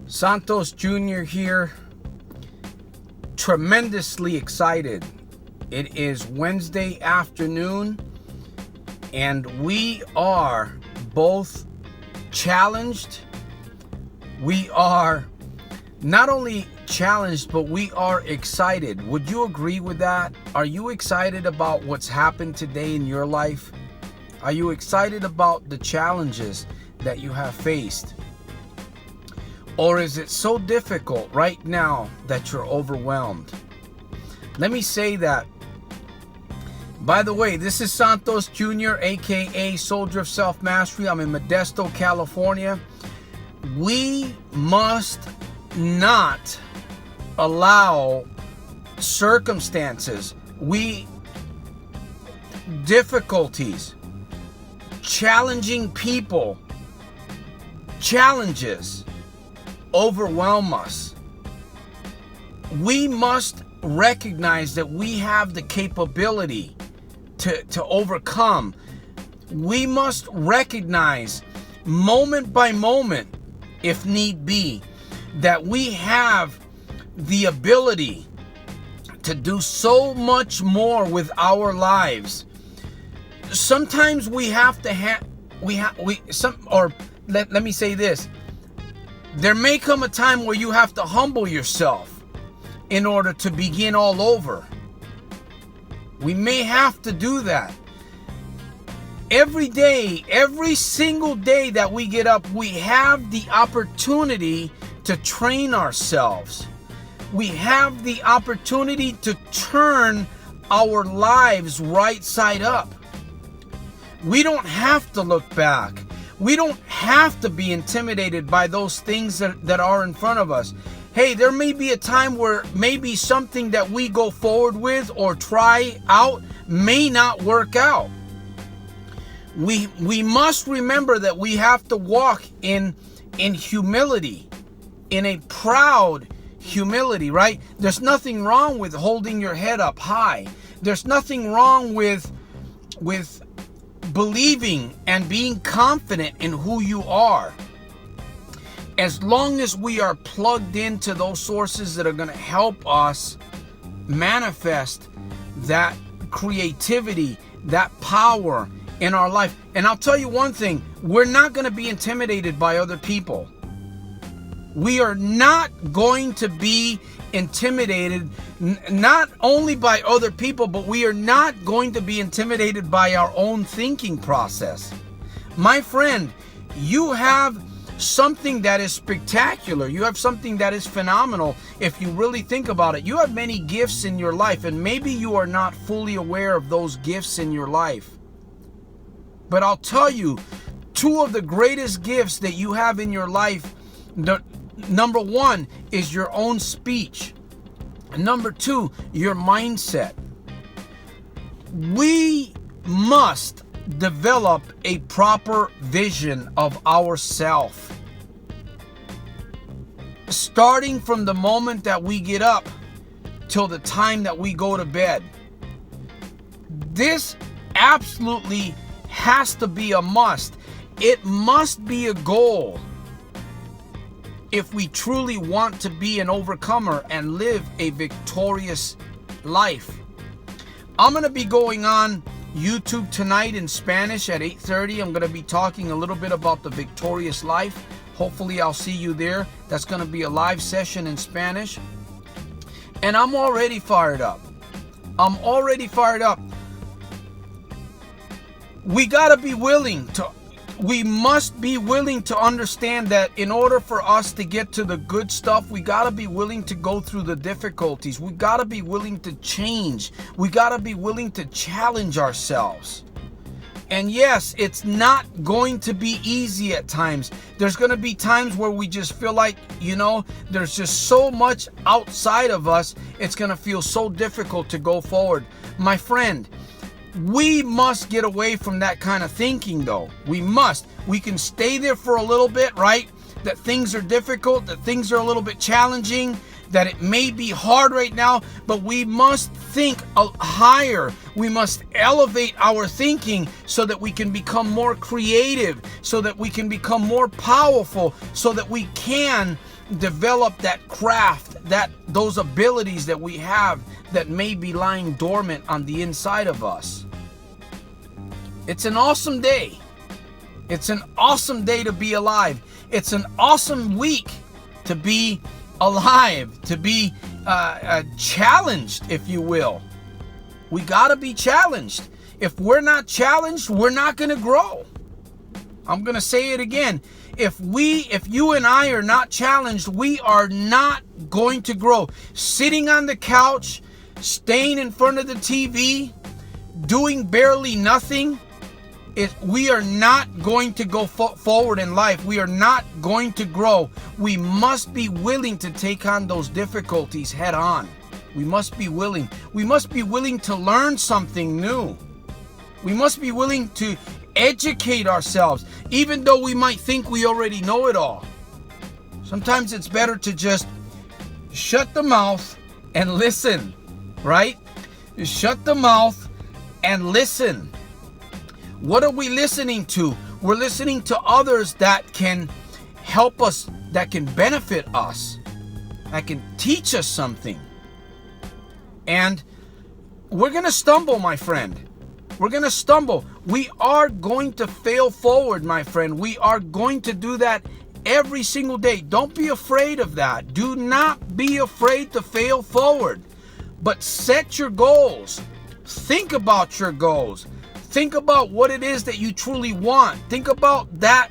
Santos Jr. here. Tremendously excited. It is Wednesday afternoon, and we are both challenged. We are not only challenged, but we are excited. Would you agree with that? Are you excited about what's happened today in your life? Are you excited about the challenges that you have faced? Or is it so difficult right now that you're overwhelmed? Let me say that. By the way, this is Santos Jr., aka Soldier of Self-Mastery. I'm in Modesto, California. We must not allow circumstances, difficulties, challenging people, challenges overwhelm us. We must recognize that we have the capability to overcome. We must recognize moment by moment, if need be, that we have the ability to do so much more with our lives. Sometimes we have to let me say this. There may come a time where you have to humble yourself in order to begin all over. We may have to do that. Every day, every single day that we get up, we have the opportunity to train ourselves. We have the opportunity to turn our lives right side up. We don't have to look back. We don't have to be intimidated by those things that are in front of us. Hey, there may be a time where maybe something that we go forward with or try out may not work out. We must remember that we have to walk in humility, in a proud humility, right? There's nothing wrong with holding your head up high. There's nothing wrong with believing and being confident in who you are. As long as we are plugged into those sources that are going to help us manifest that creativity, that power in our life. And I'll tell you one thing, we're not going to be intimidated by other people. We are not going to be intimidated, not only by other people, but we are not going to be intimidated by our own thinking process. My friend, you have something that is spectacular. You have something that is phenomenal if you really think about it. You have many gifts in your life, and maybe you are not fully aware of those gifts in your life. But I'll tell you, two of the greatest gifts that you have in your life, number one is your own speech. And number two, your mindset. We must develop a proper vision of ourselves. Starting from the moment that we get up till the time that we go to bed. This absolutely has to be a must. It must be a goal if we truly want to be an overcomer and live a victorious life. I'm going to be going on YouTube tonight in Spanish at 8:30. I'm going to be talking a little bit about the victorious life. Hopefully I'll see you there. That's going to be a live session in Spanish. And I'm already fired up. We must be willing to understand that in order for us to get to the good stuff, we got to be willing to go through the difficulties. We got to be willing to change. We got to be willing to challenge ourselves. And yes, it's not going to be easy at times. There's going to be times where we just feel like, there's just so much outside of us. It's going to feel so difficult to go forward. My friend, we must get away from that kind of thinking, though. We must. We can stay there for a little bit, right? That things are difficult, that things are a little bit challenging, that it may be hard right now, but we must think higher. We must elevate our thinking so that we can become more creative, so that we can become more powerful, so that we can develop that craft, those abilities that we have that may be lying dormant on the inside of us. It's an awesome day. It's an awesome day to be alive. It's an awesome week to be alive, to be challenged, if you will. We got to be challenged. If we're not challenged, we're not going to grow. I'm going to say it again. If you and I are not challenged, we are not going to grow. Sitting on the couch, staying in front of the TV, doing barely nothing, we are not going to go forward in life. We are not going to grow. We must be willing to take on those difficulties head on. We must be willing. We must be willing to learn something new. We must be willing to educate ourselves, even though we might think we already know it all. Sometimes it's better to just shut the mouth and listen, right? Shut the mouth and listen. What are we listening to? We're listening to others that can help us, that can benefit us, that can teach us something. And we're going to stumble, my friend. We're going to stumble. We are going to fail forward, my friend. We are going to do that every single day. Don't be afraid of that. Do not be afraid to fail forward. But set your goals. Think about your goals. Think about what it is that you truly want. Think about that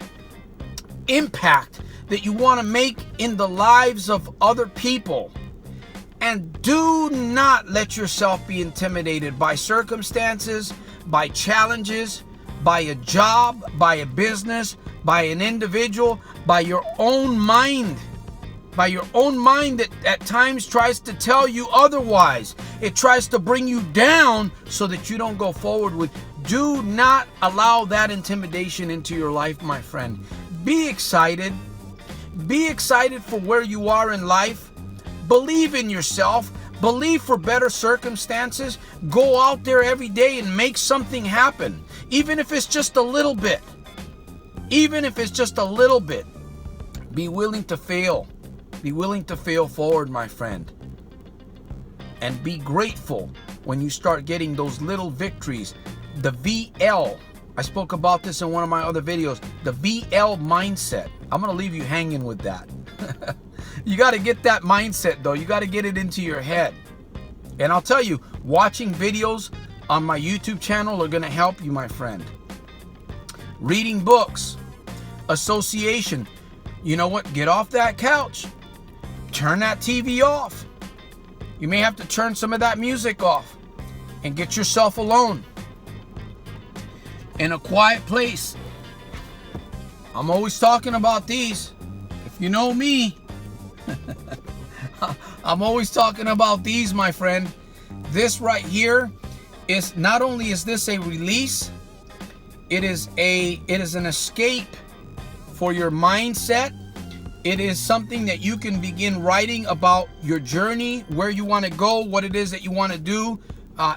impact that you want to make in the lives of other people. And do not let yourself be intimidated by circumstances, by challenges, by a job, by a business, by an individual, by your own mind. By your own mind that at times tries to tell you otherwise. It tries to bring you down so that you don't go forward with. Do not allow that intimidation into your life, my friend. Be excited. Be excited for where you are in life. Believe in yourself. Believe for better circumstances. Go out there every day and make something happen. Even if it's just a little bit. Even if it's just a little bit. Be willing to fail. Be willing to fail forward, my friend. And be grateful when you start getting those little victories. The VL. I spoke about this in one of my other videos. The VL mindset. I'm going to leave you hanging with that. You got to get that mindset, though. You got to get it into your head. And I'll tell you, watching videos on my YouTube channel are going to help you, my friend. Reading books. Association. You know what? Get off that couch. Turn that TV off. You may have to turn some of that music off and get yourself alone in a quiet place. I'm always talking about these. If you know me, I'm always talking about these, my friend. This right here is not only is this a release, it is an escape for your mindset. It is something that you can begin writing about your journey, where you want to go, what it is that you want to do,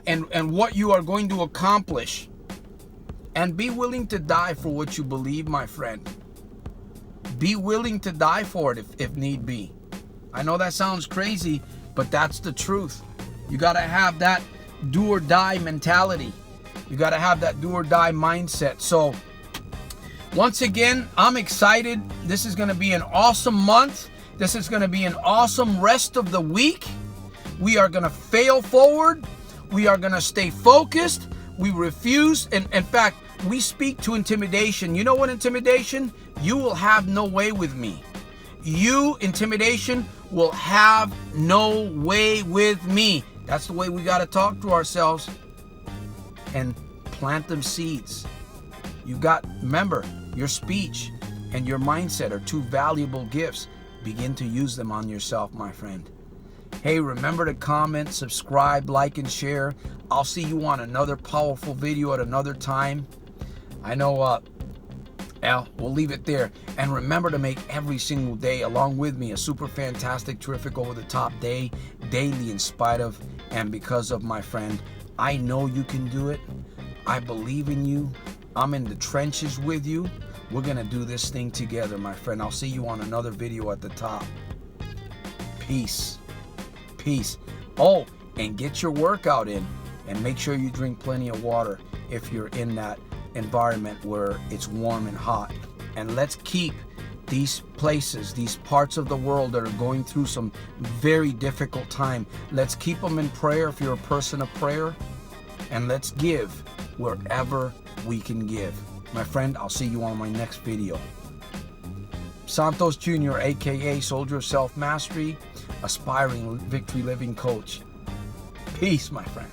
and what you are going to accomplish. And be willing to die for what you believe, my friend. Be willing to die for it if need be. I know that sounds crazy, but that's the truth. You got to have that do or die mentality. You got to have that do or die mindset. So, once again, I'm excited. This is going to be an awesome month. This is going to be an awesome rest of the week. We are going to fail forward. We are going to stay focused. We refuse. And in fact, we speak to intimidation. You know what intimidation? You will have no way with me. You, intimidation, will have no way with me. That's the way we got to talk to ourselves and plant them seeds. Remember, your speech and your mindset are two valuable gifts. Begin to use them on yourself, my friend. Hey, remember to comment, subscribe, like, and share. I'll see you on another powerful video at another time. I know We'll leave it there. And remember to make every single day, along with me, a super fantastic, terrific, over-the-top day, daily, in spite of and because of, my friend. I know you can do it. I believe in you. I'm in the trenches with you. We're going to do this thing together, my friend. I'll see you on another video at the top. Peace. Peace. Oh, and get your workout in. And make sure you drink plenty of water if you're in that environment where it's warm and hot. And let's keep these places, these parts of the world that are going through some very difficult time, let's keep them in prayer if you're a person of prayer. And let's give wherever we can give. My friend, I'll see you on my next video. Santos Jr., aka Soldier of Self-Mastery, aspiring victory living coach. Peace, my friend.